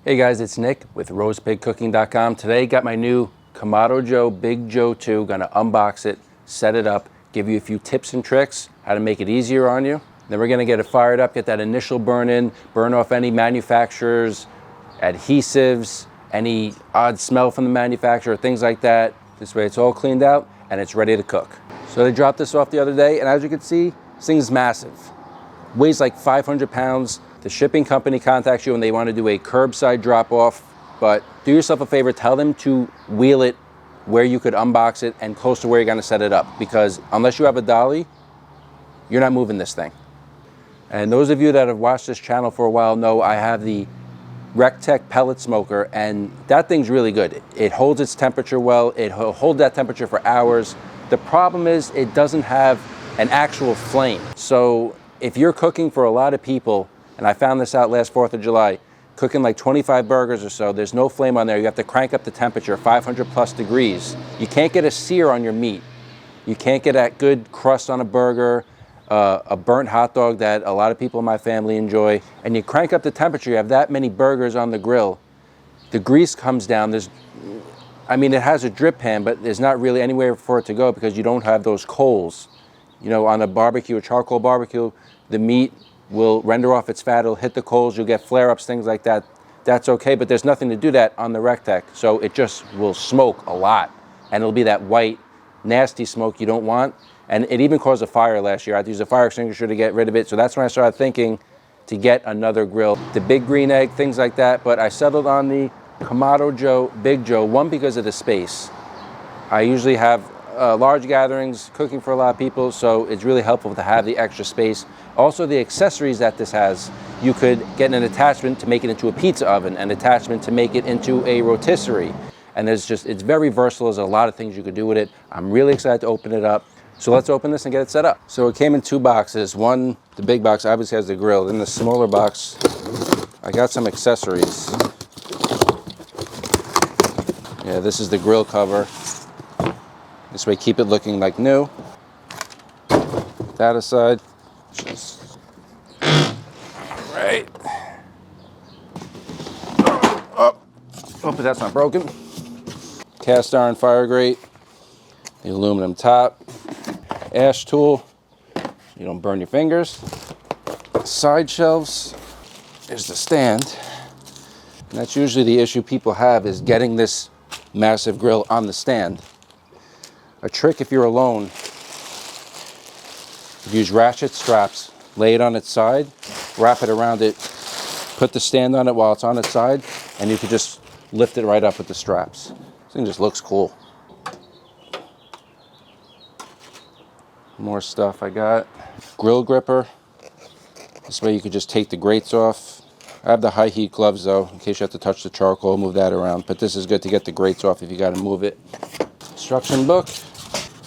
Hey guys, it's Nick with roastpigcooking.com. Today got my new Kamado Joe Big Joe 2. Gonna unbox it, set it up, give you a few tips and tricks, how to make it easier on you. Then we're gonna get it fired up, get that initial burn in, burn off any manufacturers, adhesives, any odd smell from the manufacturer, things like that. This way it's all cleaned out and it's ready to cook. So they dropped this off the other day, and as you can see, this thing's massive. Weighs like 500 pounds. The shipping company contacts you and they want to do a curbside drop off, but do yourself a favor, tell them to wheel it where you could unbox it and close to where you're going to set it up, because unless you have a dolly, you're not moving this thing. And those of you that have watched this channel for a while know I have the Rectech pellet smoker, and that thing's really good. It holds its temperature well. It'll hold that temperature for hours. The problem is it doesn't have an actual flame. So if you're cooking for a lot of people, and I found this out last 4th of July, cooking like 25 burgers or so, there's no flame on there. You have to crank up the temperature, 500 plus degrees. You can't get a sear on your meat. You can't get that good crust on a burger, a burnt hot dog that a lot of people in my family enjoy. And you crank up the temperature, you have that many burgers on the grill. The grease comes down. It has a drip pan, but there's not really anywhere for it to go because you don't have those coals. You know, on a barbecue, a charcoal barbecue, the meat will render off its fat, it'll hit the coals, you'll get flare-ups, things like that. That's okay, but there's nothing to do that on the Rectech, so it just will smoke a lot, and it'll be that white, nasty smoke you don't want, and it even caused a fire last year. I had to use a fire extinguisher to get rid of it, so that's when I started thinking to get another grill. The Big Green Egg, things like that, but I settled on the Kamado Joe Big Joe, one, because of the space. I usually have large gatherings, cooking for a lot of people, so it's really helpful to have the extra space. Also, the accessories that this has, you could get an attachment to make it into a pizza oven, an attachment to make it into a rotisserie, and it's very versatile. There's a lot of things you could do with it. I'm really excited to open it up. So let's open this and get it set up. So it came in 2 boxes. One, the big box obviously has the grill. In the smaller box, I got some accessories. Yeah, this is the grill cover. This way, keep it looking like new. Put that aside. Right. Oh, but that's not broken. Cast iron fire grate. The aluminum top. Ash tool. You don't burn your fingers. Side shelves. There's the stand. And that's usually the issue people have, is getting this massive grill on the stand. A trick if you're alone, use ratchet straps, lay it on its side, wrap it around it, put the stand on it while it's on its side, and you can just lift it right up with the straps. This thing just looks cool. More stuff I got. Grill gripper. This way you could just take the grates off. I have the high heat gloves though, in case you have to touch the charcoal, move that around. But this is good to get the grates off if you got to move it. Instruction book.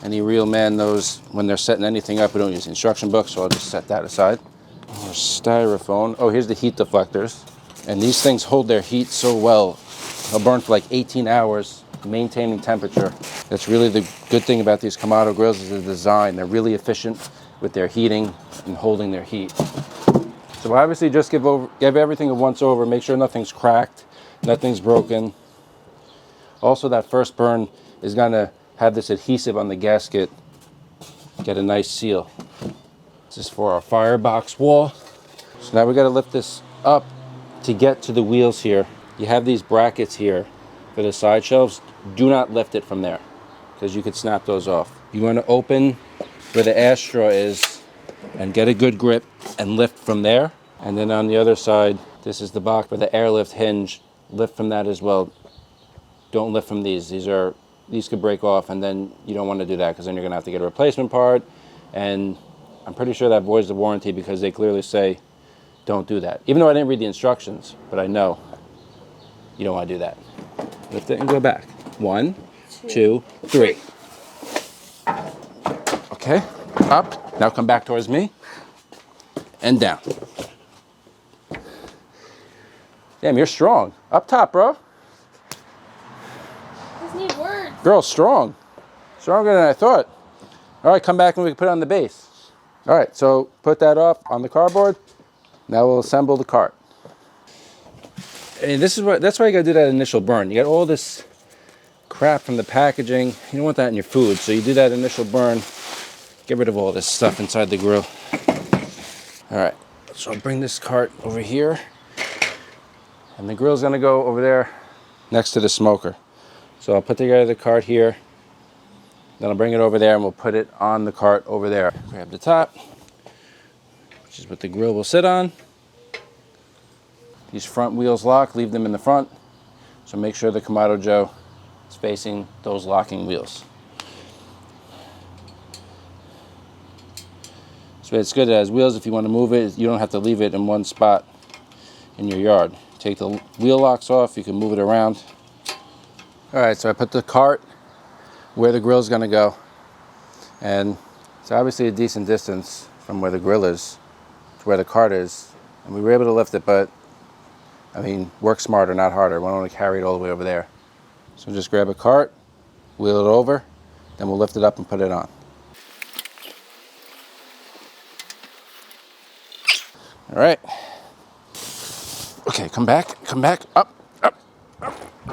Any real man knows when they're setting anything up, we don't use the instruction book, so I'll just set that aside. More styrofoam. Oh, here's the heat deflectors. And these things hold their heat so well. They'll burn for like 18 hours, maintaining temperature. That's really the good thing about these Kamado grills, is the design. They're really efficient with their heating and holding their heat. So obviously just give everything a once over, make sure nothing's cracked, nothing's broken. Also, that first burn is gonna have this adhesive on the gasket, get a nice seal. This is for our firebox wall. So now we got to lift this up to get to the wheels here. You have these brackets here for the side shelves. Do not lift it from there, because you could snap those off. You want to open where the ash straw is and get a good grip and lift from there. And then on the other side, this is the box for the airlift hinge. Lift from that as well. Don't lift from these. These could break off, and then you don't want to do that, because then you're going to have to get a replacement part, and I'm pretty sure that voids the warranty, because they clearly say don't do that. Even though I didn't read the instructions, but I know you don't want to do that. Lift it and go back. 1, 2, 3. Okay, up. Now come back towards me, and down. Damn, you're strong. Up top, bro. Need words. Girl, strong. Stronger than I thought. All right, come back and we can put it on the base. All right, so put that off on the cardboard. Now we'll assemble the cart. And that's why you gotta do that initial burn. You got all this crap from the packaging. You don't want that in your food, so you do that initial burn. Get rid of all this stuff inside the grill. All right, so I'll bring this cart over here, and the grill's gonna go over there next to the smoker. So I'll put together the cart here, then I'll bring it over there and we'll put it on the cart over there. Grab the top, which is what the grill will sit on. These front wheels lock, leave them in the front. So make sure the Kamado Joe is facing those locking wheels. So it's good as wheels. If you want to move it, you don't have to leave it in one spot in your yard. Take the wheel locks off, you can move it around. All right, so I put the cart where the grill is going to go. And it's obviously a decent distance from where the grill is to where the cart is. And we were able to lift it, but I mean, work smarter, not harder. We don't want to carry it all the way over there. So just grab a cart, wheel it over, then we'll lift it up and put it on. All right. Okay, come back, up,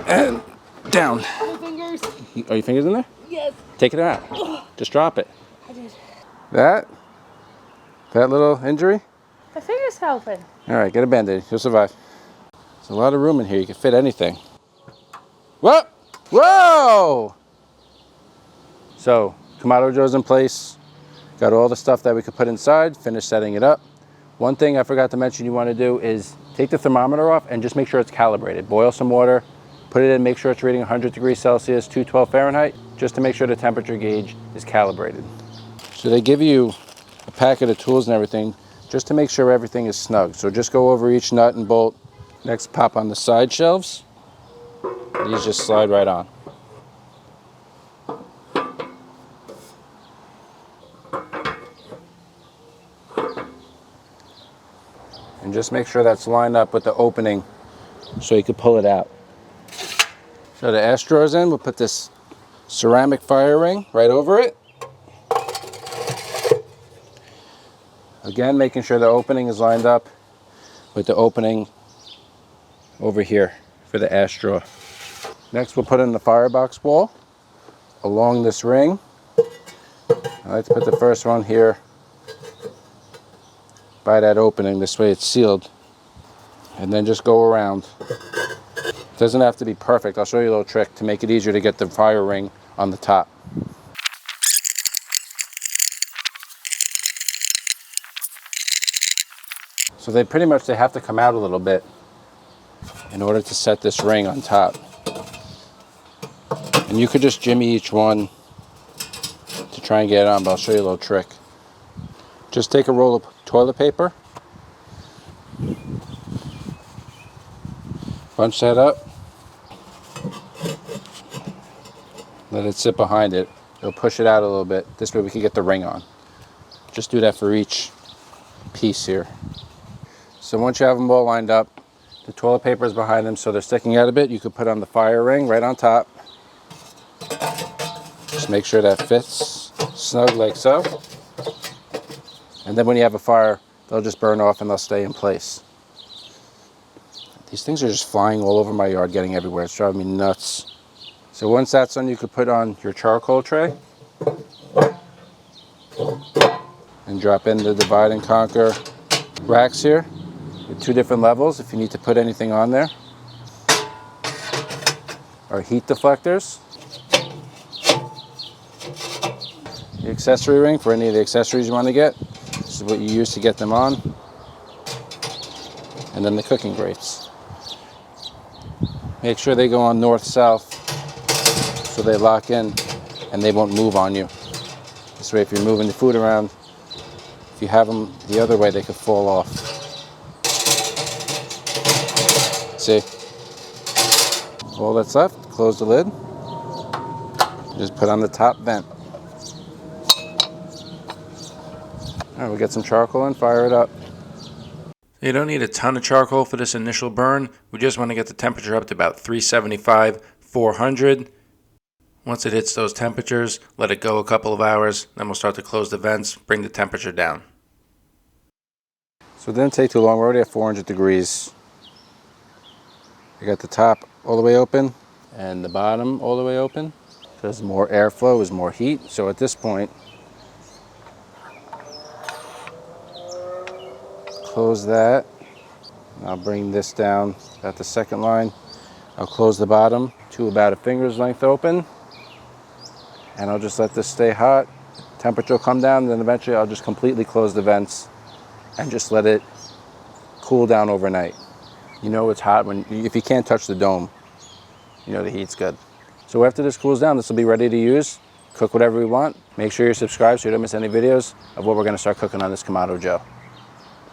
and down. My fingers. Are your fingers in there? Yes. Take it out. Just drop it. I did. That little injury? My finger's helping. All right, get a Band-Aid. You'll survive. There's a lot of room in here. You can fit anything. Whoa! Whoa! So, Kamado Joe's in place. Got all the stuff that we could put inside. Finished setting it up. One thing I forgot to mention you want to do is take the thermometer off and just make sure it's calibrated. Boil some water, put it in, make sure it's reading 100 degrees Celsius, 212 Fahrenheit, just to make sure the temperature gauge is calibrated. So they give you a packet of tools and everything just to make sure everything is snug. So just go over each nut and bolt. Next, pop on the side shelves. These just slide right on. And just make sure that's lined up with the opening so you can pull it out. So the ash drawers in, we'll put this ceramic fire ring right over it. Again, making sure the opening is lined up with the opening over here for the ash drawer. Next, we'll put in the firebox wall along this ring. I like to put the first one here by that opening, this way it's sealed, and then just go around. It doesn't have to be perfect. I'll show you a little trick to make it easier to get the fire ring on the top. So they have to come out a little bit in order to set this ring on top. And you could just jimmy each one to try and get it on, but I'll show you a little trick. Just take a roll of toilet paper, bunch that up, let it sit behind it. It'll push it out a little bit. This way we can get the ring on. Just do that for each piece here. So once you have them all lined up, the toilet paper is behind them so they're sticking out a bit. You could put on the fire ring right on top. Just make sure that fits snug like so. And then when you have a fire, they'll just burn off and they'll stay in place. These things are just flying all over my yard, getting everywhere. It's driving me nuts. So once that's done, you could put on your charcoal tray and drop in the divide and conquer racks here with 2 different levels if you need to put anything on there. Or heat deflectors. The accessory ring for any of the accessories you want to get. This is what you use to get them on. And then the cooking grates. Make sure they go on north-south so they lock in and they won't move on you. This way if you're moving the food around, if you have them the other way, they could fall off. See? All that's left, close the lid. Just put on the top vent. All right, we'll get some charcoal and fire it up. You don't need a ton of charcoal for this initial burn. We just want to get the temperature up to about 375, 400. Once it hits those temperatures, let it go a couple of hours. Then we'll start to close the vents, bring the temperature down. So it didn't take too long. We're already at 400 degrees. I got the top all the way open and the bottom all the way open. There's more airflow, is more heat. So at this point, close that. I'll bring this down at the second line. I'll close the bottom to about a finger's length open. And I'll just let this stay hot. Temperature will come down, then eventually I'll just completely close the vents and just let it cool down overnight. You know it's hot if you can't touch the dome, you know the heat's good. So after this cools down, this will be ready to use. Cook whatever we want. Make sure you're subscribed so you don't miss any videos of what we're gonna start cooking on this Kamado Joe.